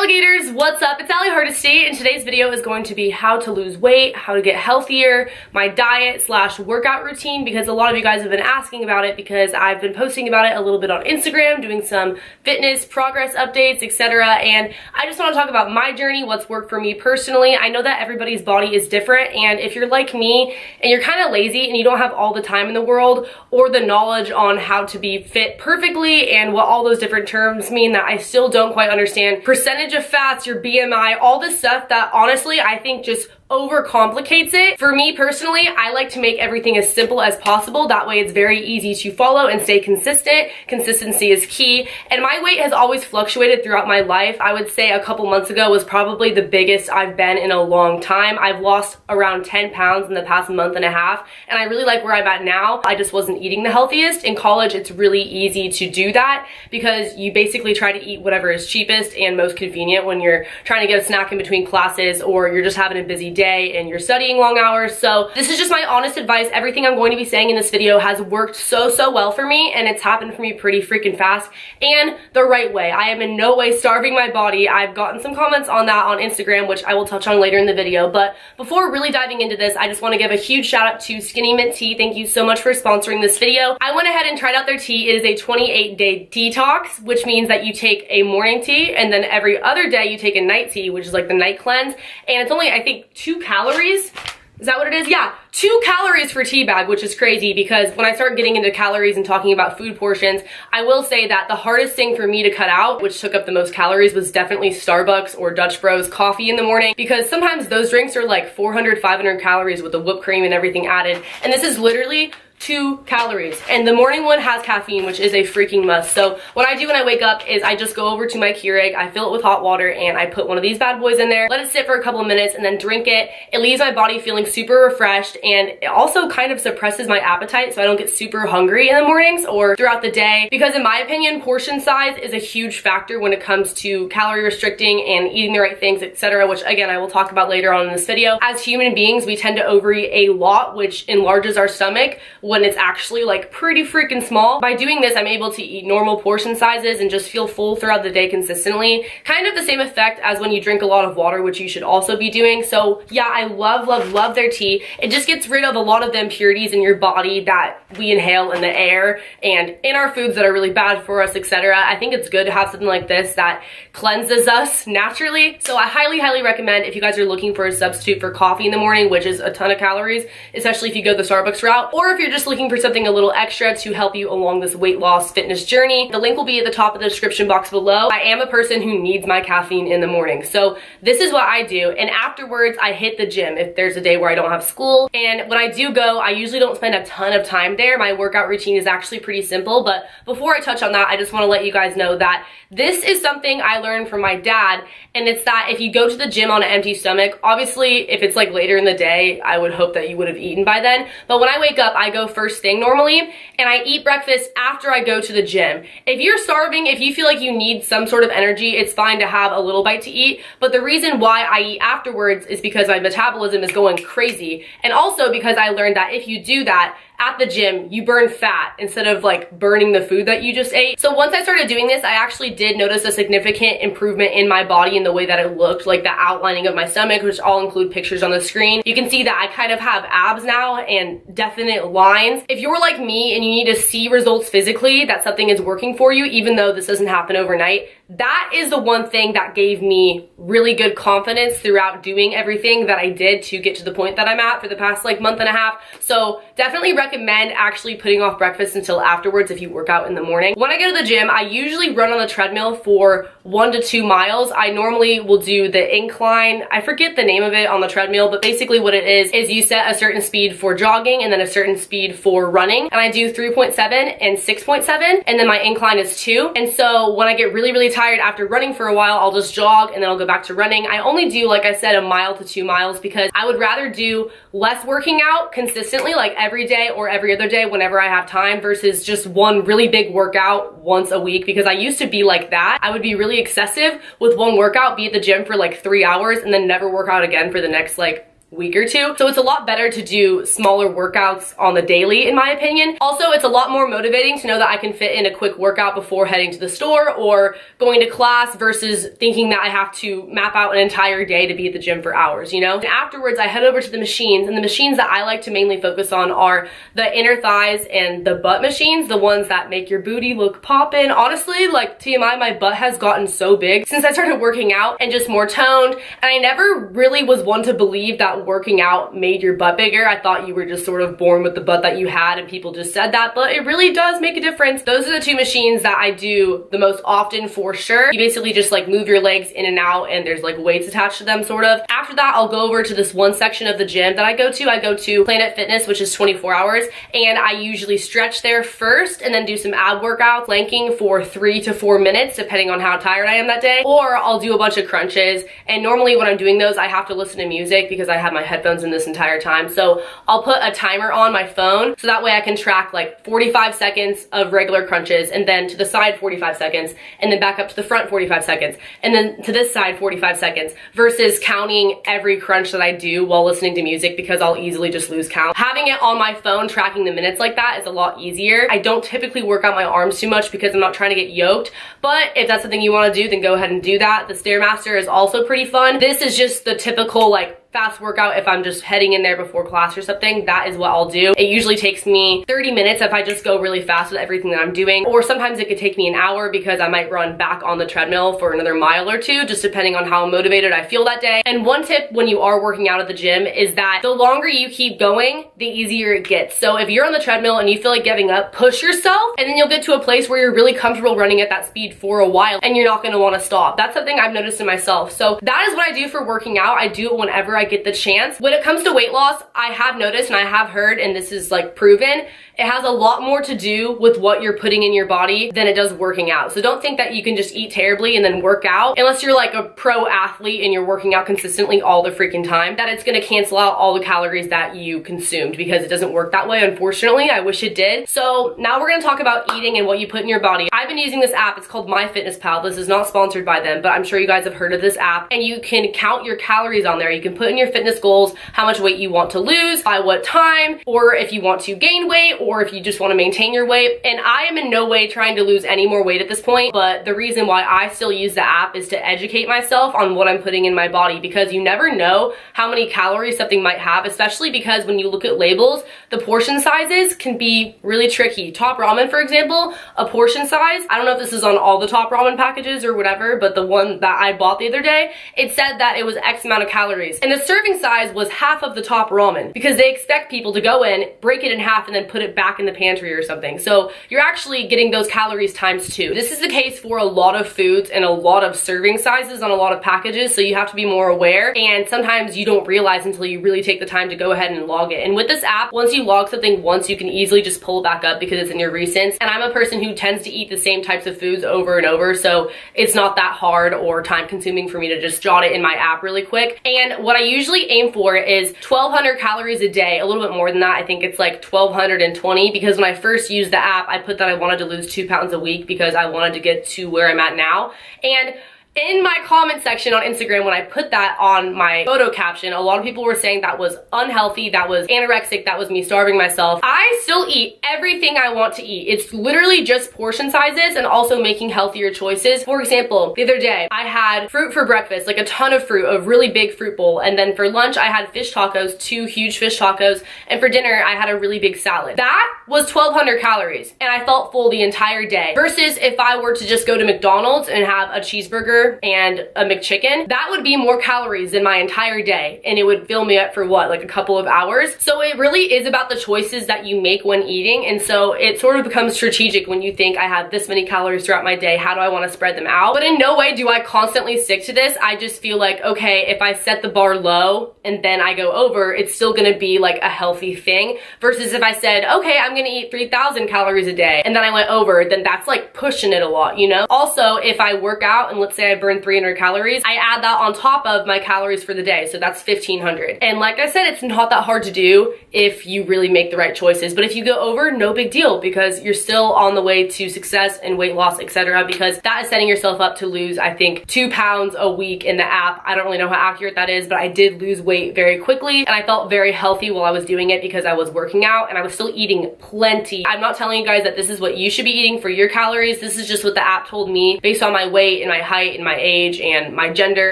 alligators, what's up? It's Allie Hardesty, and today's video is going to be how to lose weight, how to get healthier, my diet slash workout routine, because a lot of you guys have been asking about it because I've been posting about it a little bit on Instagram, doing some fitness progress updates, etc. And I just want to talk about my journey, what's worked for me personally. I know that everybody's body is different, and if you're like me and you're kind of lazy and you don't have all the time in the world or the knowledge on how to be fit perfectly and what all those different terms mean that I still don't quite understand, percentage of fats, your BMI, all this stuff that honestly I think just overcomplicates it. For me personally, I like to make everything as simple as possible. That way it's very easy to follow and stay consistent. Consistency is key. And my weight has always fluctuated throughout my life. I would say a couple months ago was probably the biggest I've been in a long time. I've lost around 10 pounds in the past month and a half, and I really like where I'm at now. I just wasn't eating the healthiest. In college, it's really easy to do that because you basically try to eat whatever is cheapest and most convenient when you're trying to get a snack in between classes or you're just having a busy day and you're studying long hours. So this is just my honest advice. Everything I'm going to be saying in this video has worked so well for me, and it's happened for me pretty freaking fast and the right way. I am in no way starving my body. I've gotten some comments on that on Instagram, which I will touch on later in the video. But before really diving into this, I just want to give a huge shout out to Skinny Mint Tea. Thank you so much for sponsoring this video. I went ahead and tried out their tea. It is a 28-day detox, which means that you take a morning tea and then every other day you take a night tea, which is like the night cleanse. And it's only, I think, 2 calories. Is that what it is? Yeah, 2 calories for tea bag, which is crazy because when I start getting into calories and talking about food portions, I will say that the hardest thing for me to cut out, which took up the most calories, was definitely Starbucks or Dutch Bros coffee in the morning, because sometimes those drinks are like 400, 500 calories with the whipped cream and everything added. And this is literally 2 calories, and the morning one has caffeine, which is a freaking must. So what I do when I wake up is I just go over to my Keurig, I fill it with hot water, and I put one of these bad boys in there, let it sit for a couple of minutes, and then drink it. It leaves my body feeling super refreshed, and it also kind of suppresses my appetite so I don't get super hungry in the mornings or throughout the day, because in my opinion, portion size is a huge factor when it comes to calorie restricting and eating the right things, etc., which again I will talk about later on in this video. As human beings, we tend to overeat a lot, which enlarges our stomach when it's actually like pretty freaking small. By doing this, I'm able to eat normal portion sizes and just feel full throughout the day consistently. Kind of the same effect as when you drink a lot of water, which you should also be doing. So yeah, I love their tea. It just gets rid of a lot of the impurities in your body that we inhale in the air and in our foods that are really bad for us, etc. I think it's good to have something like this that cleanses us naturally. So I highly recommend if you guys are looking for a substitute for coffee in the morning, which is a ton of calories, especially if you go the Starbucks route, or if you're just looking for something a little extra to help you along this weight loss fitness journey. The link will be at the top of the description box below. I am a person who needs my caffeine in the morning, so this is what I do, and afterwards I hit the gym if there's a day where I don't have school. And when I do go, I usually don't spend a ton of time there. My workout routine is actually pretty simple, but before I touch on that, I just want to let you guys know that this is something I learned from my dad, and it's that if you go to the gym on an empty stomach, obviously if it's like later in the day, I would hope that you would have eaten by then, but when I wake up, I go first thing normally, and I eat breakfast after I go to the gym. If you're starving, if you feel like you need some sort of energy, it's fine to have a little bite to eat, but the reason why I eat afterwards is because my metabolism is going crazy, and also because I learned that if you do that at the gym, you burn fat instead of like burning the food that you just ate. So once I started doing this, I actually did notice a significant improvement in my body and the way that it looked, like the outlining of my stomach, which I'll include pictures on the screen. You can see that I kind of have abs now and definite lines. If you're like me and you need to see results physically, that something is working for you, even though this doesn't happen overnight, that is the one thing that gave me really good confidence throughout doing everything that I did to get to the point that I'm at for the past like month and a half. So definitely recommend actually putting off breakfast until afterwards if you work out in the morning. When I go to the gym, I usually run on the treadmill for 1 to 2 miles. I normally will do the incline. I forget the name of it on the treadmill, but basically what it is you set a certain speed for jogging and then a certain speed for running. And I do 3.7 and 6.7, and then my incline is 2. And so when I get really tired after running for a while, I'll just jog and then I'll go back to running. I only do, like I said, 1 mile to 2 miles because I would rather do less working out consistently, like every day or every other day whenever I have time, versus just one really big workout once a week, because I used to be like that. I would be really excessive with one workout, be at the gym for like 3 hours and then never work out again for the next like week or two. So it's a lot better to do smaller workouts on the daily, in my opinion. Also, it's a lot more motivating to know that I can fit in a quick workout before heading to the store or going to class versus thinking that I have to map out an entire day to be at the gym for hours, you know? And afterwards, I head over to the machines, and the machines that I like to mainly focus on are the inner thighs and the butt machines, the ones that make your booty look poppin'. Honestly, like TMI, my butt has gotten so big since I started working out and just more toned. And I never really was one to believe that working out made your butt bigger. I thought you were just sort of born with the butt that you had and people just said that, but it really does make a difference. Those are the two machines that I do the most often for sure. You basically just like move your legs in and out and there's like weights attached to them sort of. After that, I'll go over to this one section of the gym that I go to. I go to Planet Fitness, which is 24 hours, and I usually stretch there first and then do some ab workouts, planking for 3 to 4 minutes, depending on how tired I am that day, or I'll do a bunch of crunches. And normally when I'm doing those, I have to listen to music because I have my headphones in this entire time. So I'll put a timer on my phone so that way I can track like 45 seconds of regular crunches, and then to the side 45 seconds, and then back up to the front 45 seconds, and then to this side 45 seconds, versus counting every crunch that I do while listening to music because I'll easily just lose count. Having it on my phone tracking the minutes like that is a lot easier. I don't typically work out my arms too much because I'm not trying to get yoked, but if that's something you want to do, then go ahead and do that. The Stairmaster is also pretty fun. This is just the typical like fast workout if I'm just heading in there before class or something. That is what I'll do. It usually takes me 30 minutes if I just go really fast with everything that I'm doing, or sometimes it could take me an hour because I might run back on the treadmill for another mile or two, just depending on how motivated I feel that day. And one tip when you are working out at the gym is that the longer you keep going, the easier it gets. So if you're on the treadmill and you feel like giving up, push yourself, and then you'll get to a place where you're really comfortable running at that speed for a while and you're not going to want to stop. That's something I've noticed in myself. So that is what I do for working out. I do it whenever I get the chance. When it comes to weight loss, I have noticed and I have heard, and this is like proven, it has a lot more to do with what you're putting in your body than it does working out. So don't think that you can just eat terribly and then work out, unless you're like a pro athlete and you're working out consistently all the freaking time, that it's gonna cancel out all the calories that you consumed, because it doesn't work that way, unfortunately. I wish it did. So now we're gonna talk about eating and what you put in your body. I've been using this app. It's called MyFitnessPal. This is not sponsored by them, but I'm sure you guys have heard of this app, and you can count your calories on there. You can put in your fitness goals, how much weight you want to lose, by what time, or if you want to gain weight, or if you just want to maintain your weight. And I am in no way trying to lose any more weight at this point, but the reason why I still use the app is to educate myself on what I'm putting in my body, because you never know how many calories something might have, especially because when you look at labels, the portion sizes can be really tricky. Top Ramen, for example, a portion size, I don't know if this is on all the Top Ramen packages or whatever, but the one that I bought the other day, it said that it was X amount of calories, and the serving size was half of the Top Ramen, because they expect people to go in, break it in half, and then put it back in the pantry or something. So you're actually getting those calories times 2. This is the case for a lot of foods and a lot of serving sizes on a lot of packages, so you have to be more aware, and sometimes you don't realize until you really take the time to go ahead and log it. And with this app, once you log something once, you can easily just pull it back up because it's in your recents. And I'm a person who tends to eat the same types of foods over and over, so it's not that hard or time consuming for me to just jot it in my app really quick. And what I usually aim for is 1,200 calories a day, a little bit more than that. I think it's like 1,220, because when I first used the app, I put that I wanted to lose 2 pounds a week because I wanted to get to where I'm at now. And in my comment section on Instagram, when I put that on my photo caption, a lot of people were saying that was unhealthy, that was anorexic, that was me starving myself. I still eat everything I want to eat. It's literally just portion sizes and also making healthier choices. For example, the other day, I had fruit for breakfast, like a ton of fruit, a really big fruit bowl. And then for lunch, I had fish tacos, 2 huge fish tacos. And for dinner, I had a really big salad. That was 1,200 calories, and I felt full the entire day. Versus if I were to just go to McDonald's and have a cheeseburger and a McChicken, that would be more calories than my entire day, and it would fill me up for what, like a couple of hours. So it really is about the choices that you make when eating, and so it sort of becomes strategic when you think, I have this many calories throughout my day, how do I want to spread them out? But in no way do I constantly stick to this. I just feel like, okay, if I set the bar low and then I go over, it's still gonna be like a healthy thing, versus if I said, okay, I'm gonna eat 3,000 calories a day and then I went over, then that's like pushing it a lot, you know? Also, if I work out and let's say I I burn 300 calories, I add that on top of my calories for the day, so that's 1500. And like I said, it's not that hard to do if you really make the right choices. But if you go over, no big deal, because you're still on the way to success and weight loss, etc. Because that is setting yourself up to lose, I think, 2 pounds a week in the app. I don't really know how accurate that is, but I did lose weight very quickly, and I felt very healthy while I was doing it because I was working out and I was still eating plenty. I'm not telling you guys that this is what you should be eating for your calories. This is just what the app told me based on my weight and my height and my age and my gender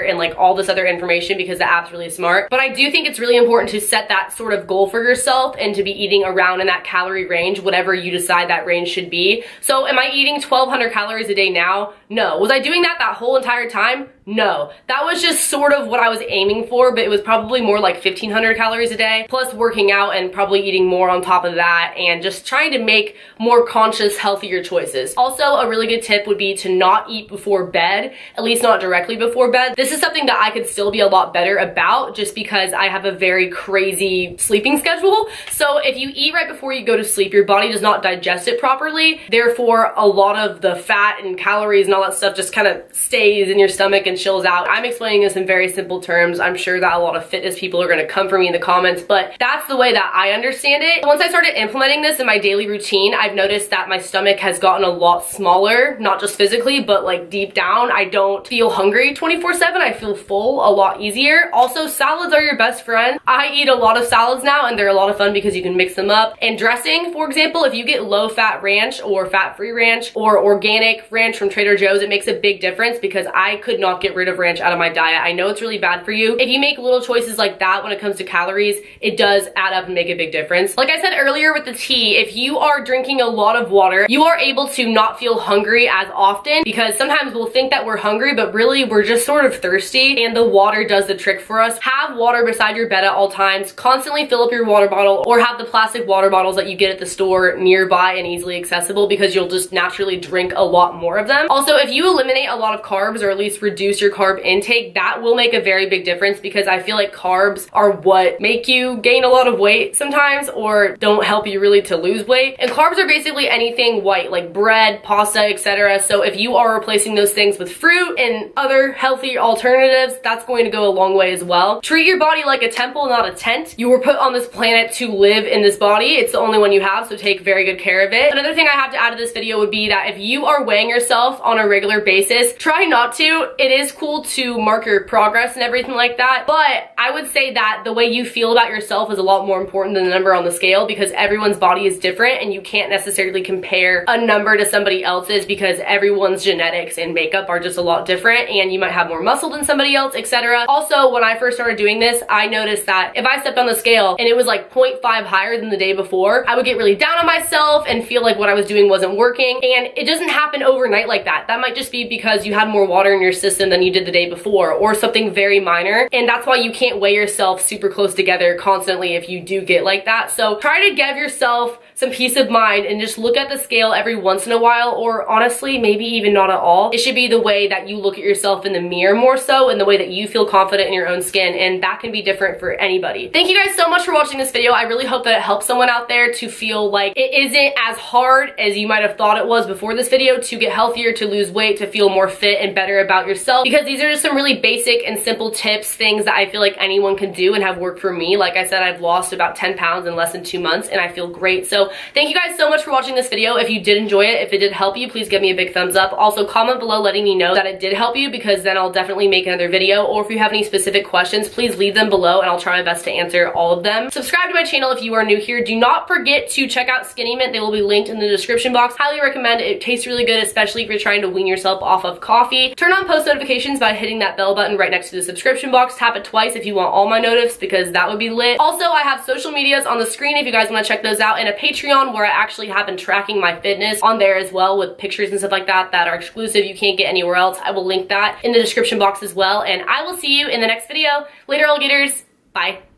and like all this other information, because the app's really smart. But I do think it's really important to set that sort of goal for yourself and to be eating around in that calorie range, whatever you decide that range should be. So am I eating 1200 calories a day now? No. Was I doing that whole entire time? No. That was just sort of what I was aiming for, but it was probably more like 1500 calories a day, plus working out and probably eating more on top of that, and just trying to make more conscious, healthier choices. Also, a really good tip would be to not eat before bed, at least not directly before bed. This is something that I could still be a lot better about just because I have a very crazy sleeping schedule. So if you eat right before you go to sleep, your body does not digest it properly. Therefore, a lot of the fat and calories and all that stuff just kind of stays in your stomach and chills out. I'm explaining this in very simple terms. I'm sure that a lot of fitness people are going to come for me in the comments, but that's the way that I understand it. Once I started implementing this in my daily routine, I've noticed that my stomach has gotten a lot smaller, not just physically, but like deep down. I don't feel hungry 24/7. I feel full a lot easier. Also, salads are your best friend. I eat a lot of salads now, and they're a lot of fun because you can mix them up. And dressing, for example, if you get low fat ranch or fat-free ranch or organic ranch from Trader Joe's, it makes a big difference because I could not get rid of ranch out of my diet. I know it's really bad for you. If you make little choices like that when it comes to calories, it does add up and make a big difference. Like I said earlier with the tea, if you are drinking a lot of water, you are able to not feel hungry as often, because sometimes we'll think that we're hungry, but really we're just sort of thirsty, and the water does the trick for us. Have water beside your bed at all times. Constantly fill up your water bottle, or have the plastic water bottles that you get at the store nearby and easily accessible, because you'll just naturally drink a lot more of them. Also, if you eliminate a lot of carbs, or at least reduce your carb intake, that will make a very big difference, because I feel like carbs are what make you gain a lot of weight sometimes, or don't help you really to lose weight. And carbs are basically anything white, like bread, pasta, etc. So if you are replacing those things with fruit and other healthy alternatives, that's going to go a long way as well. Treat your body like a temple, not a tent. You were put on this planet to live in this body. It's the only one you have, so take very good care of it. Another thing I have to add to this video would be that if you are weighing yourself on a regular basis, try not to. It is cool to mark your progress and everything like that, but I would say that the way you feel about yourself is a lot more important than the number on the scale, because everyone's body is different and you can't necessarily compare a number to somebody else's, because everyone's genetics and makeup are just a lot different, and you might have more muscle than somebody else, etc. Also, when I first started doing this, I noticed that if I stepped on the scale and it was like 0.5 higher than the day before, I would get really down on myself and feel like what I was doing wasn't working. And it doesn't happen overnight like that. That might just be because you had more water in your system than you did the day before, or something very minor. And that's why you can't weigh yourself super close together constantly if you do get like that. So try to give yourself some peace of mind and just look at the scale every once in a while, or honestly, maybe even not at all. It should be the way that you look at yourself in the mirror more so, and the way that you feel confident in your own skin, and that can be different for anybody. Thank you guys so much for watching this video. I really hope that it helps someone out there to feel like it isn't as hard as you might have thought it was before this video to get healthier, to lose weight, to feel more fit and better about yourself, because these are just some really basic and simple tips, things that I feel like anyone can do and have worked for me. Like I said, I've lost about 10 pounds in less than 2 months and I feel great. So thank you guys so much for watching this video. If you did enjoy it, if it did help you, please give me a big thumbs up. Also, comment below letting me know that it did help you, because then I'll definitely make another video. Or if you have any specific questions, please leave them below and I'll try my best to answer all of them. Subscribe to my channel if you are new here. Do not forget to check out Skinny Mint. They will be linked in the description box. Highly recommend it. It tastes really good, especially if you're trying to wean yourself off of coffee. Turn on post notifications by hitting that bell button right next to the subscription box. Tap it twice if you want all my notifs, because that would be lit. Also, I have social medias on the screen if you guys want to check those out, and a Patreon where I actually have been tracking my fitness on there as well, with pictures and stuff like that that are exclusive. You can't get anywhere else. I will link that in the description box as well, and I will see you in the next video. Later, alligators. Bye.